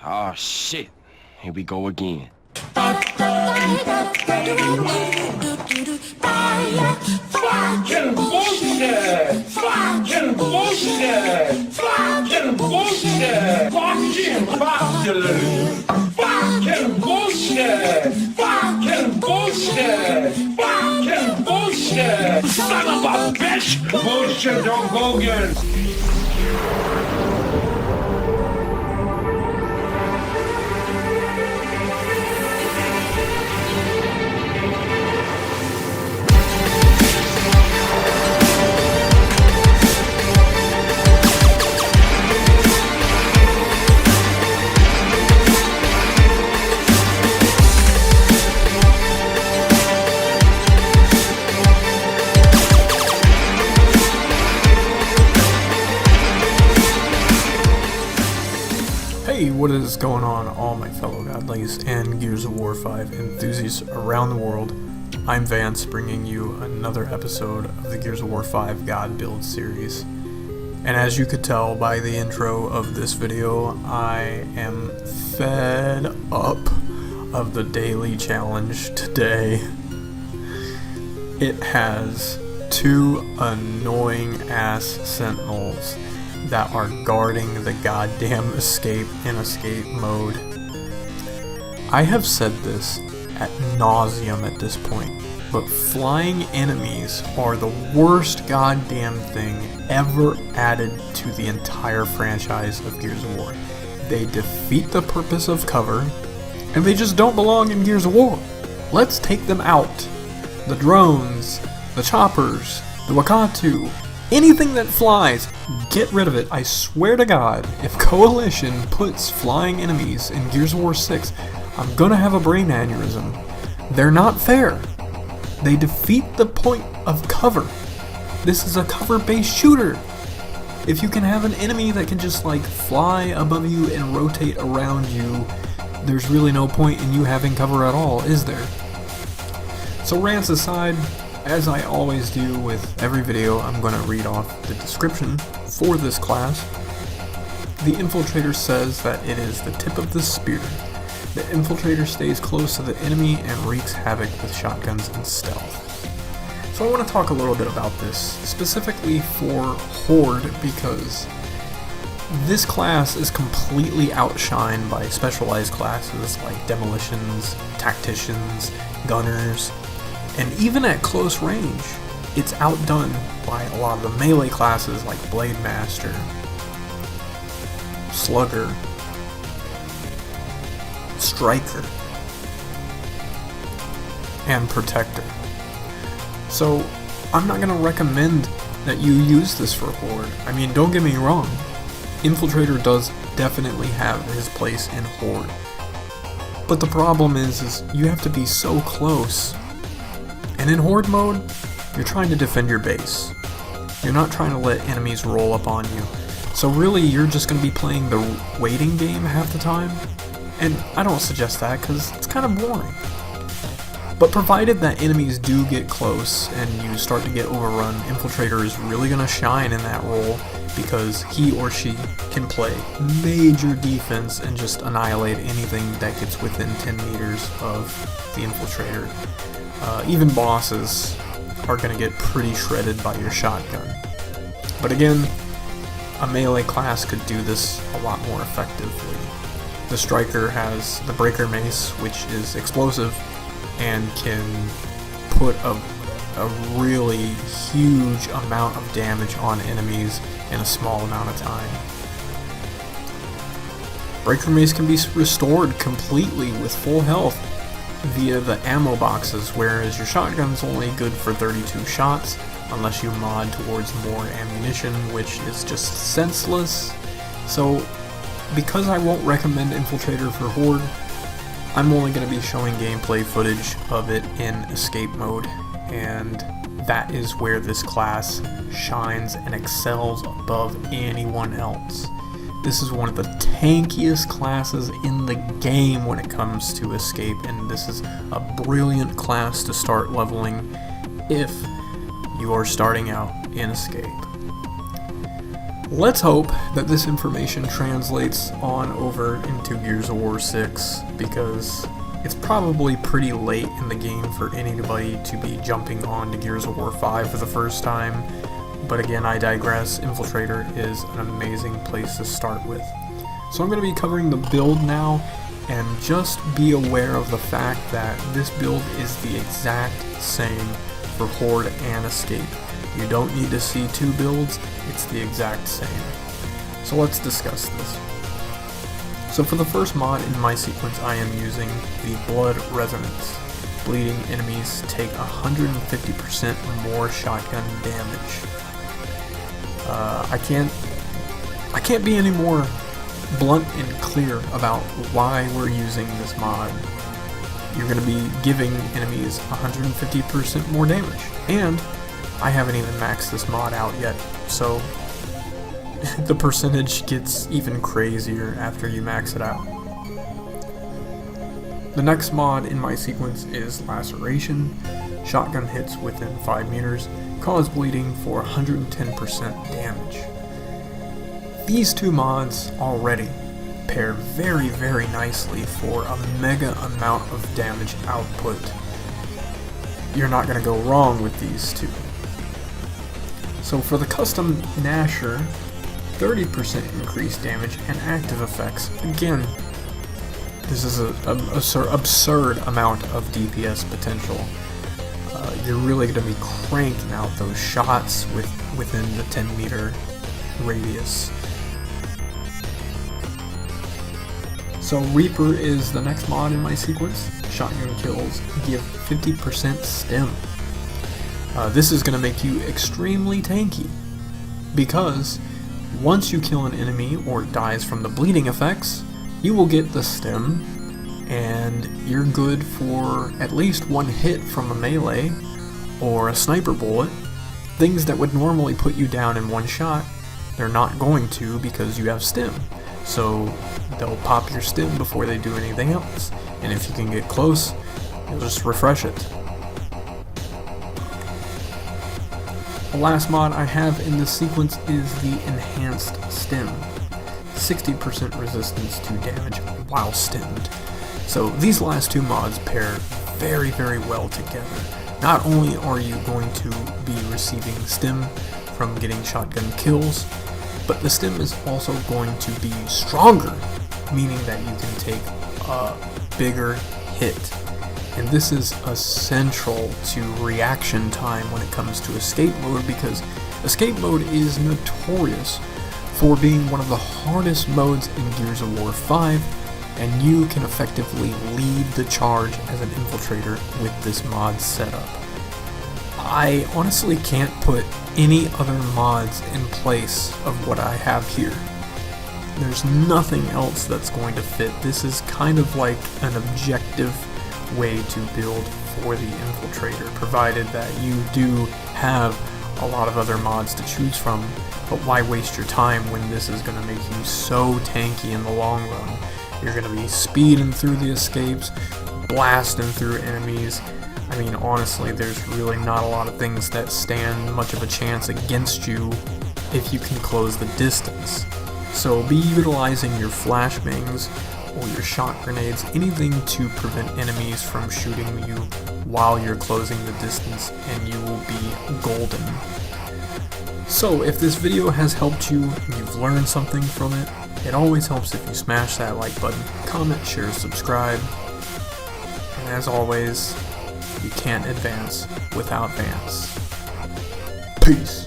Oh shit, here we go again. Fucking bullshit! Fucking bullshit! Fucking bullshit! Fucking bastard! Fucking bullshit! Fucking bullshit! Fucking bullshit! Son of a bitch! Bullshit, Hulk Hogan! Hey, what is going on, all my fellow godlings and Gears of War 5 enthusiasts around the world? I'm Vance, bringing you another episode of the Gears of War 5 God Build series. And as you could tell by the intro of this video, I am fed up of the daily challenge today. It has two annoying ass sentinels that are guarding the goddamn escape in escape mode. I have said this ad nauseum at this point, but flying enemies are the worst goddamn thing ever added to the entire franchise of Gears of War. They defeat the purpose of cover, and they just don't belong in Gears of War. Let's take them out. The drones, the choppers, the Wakatu, anything that flies, get rid of it. I swear to God, if Coalition puts flying enemies in Gears of War 6, I'm gonna have a brain aneurysm. They're not fair. They defeat the point of cover. This is a cover-based shooter. If you can have an enemy that can just like fly above you and rotate around you, there's really no point in you having cover at all, is there? So rants aside, as I always do with every video, I'm going to read off the description for this class. The Infiltrator says that it is the tip of the spear. The Infiltrator stays close to the enemy and wreaks havoc with shotguns and stealth. So I want to talk a little bit about this, specifically for Horde, because this class is completely outshined by specialized classes like demolitions, tacticians, gunners, and even at close range, it's outdone by a lot of the melee classes like Blade Master, Slugger, Striker, and Protector. So I'm not going to recommend that you use this for Horde. I mean, don't get me wrong, Infiltrator does definitely have his place in Horde. But the problem is you have to be so close. And in Horde mode, you're trying to defend your base. You're not trying to let enemies roll up on you. So really, you're just going to be playing the waiting game half the time. And I don't suggest that because it's kind of boring. But provided that enemies do get close and you start to get overrun, Infiltrator is really going to shine in that role because he or she can play major defense and just annihilate anything that gets within 10 meters of the Infiltrator. Even bosses are going to get pretty shredded by your shotgun. But again, a melee class could do this a lot more effectively. The Striker has the Breaker Mace, which is explosive and can put a really huge amount of damage on enemies in a small amount of time. Breaker Mace can be restored completely with full health via the ammo boxes, whereas your shotgun's only good for 32 shots unless you mod towards more ammunition, which is just senseless. So because I won't recommend Infiltrator for Horde, I'm only going to be showing gameplay footage of it in escape mode, and that is where this class shines and excels above anyone else. This is one of the tankiest classes in the game when it comes to escape, and this is a brilliant class to start leveling if you are starting out in escape. Let's hope that this information translates on over into Gears of War 6, because it's probably pretty late in the game for anybody to be jumping on to Gears of War 5 for the first time. But again, I digress. Infiltrator is an amazing place to start with. So I'm going to be covering the build now, and just be aware of the fact that this build is the exact same for Horde and Escape. You don't need to see two builds, it's the exact same. So let's discuss this. So for the first mod in my sequence, I am using the Blood Resonance. Bleeding enemies take 150% more shotgun damage. I can't be any more blunt and clear about why we're using this mod. You're going to be giving enemies 150% more damage, and I haven't even maxed this mod out yet, so the percentage gets even crazier after you max it out. The next mod in my sequence is Laceration. Shotgun hits within 5 meters cause bleeding for 110% damage. These two mods already pair very, very nicely for a mega amount of damage output. You're not going to go wrong with these two. So for the custom Nasher, 30% increased damage and active effects. Again, this is an absurd amount of DPS potential. You're really going to be cranking out those shots within the 10-meter radius. So Reaper is the next mod in my sequence. Shotgun kills give 50% stim. This is going to make you extremely tanky, because once you kill an enemy or dies from the bleeding effects, you will get the stim, and you're good for at least one hit from a melee or a sniper bullet. Things that would normally put you down in one shot, they're not going to, because you have stim. So they'll pop your stim before they do anything else, and if you can get close, you'll just refresh it. The last mod I have in this sequence is the Enhanced Stim. 60% resistance to damage while stimmed. So these last two mods pair very, very well together. Not only are you going to be receiving stim from getting shotgun kills, but the stim is also going to be stronger, meaning that you can take a bigger hit. And this is essential to reaction time when it comes to escape mode, because escape mode is notorious for being one of the hardest modes in Gears of War 5, and you can effectively lead the charge as an infiltrator with this mod setup. I honestly can't put any other mods in place of what I have here. There's nothing else that's going to fit. This is kind of like an objective way to build for the infiltrator, provided that you do have a lot of other mods to choose from. But why waste your time when this is going to make you so tanky in the long run? You're going to be speeding through the escapes, blasting through enemies. I mean, honestly, there's really not a lot of things that stand much of a chance against you if you can close the distance. So be utilizing your flashbangs or your shot grenades, anything to prevent enemies from shooting you while you're closing the distance, and you will be golden. So if this video has helped you and you've learned something from it, it always helps if you smash that like button, comment, share, subscribe, and as always, you can't advance without Vance. Peace.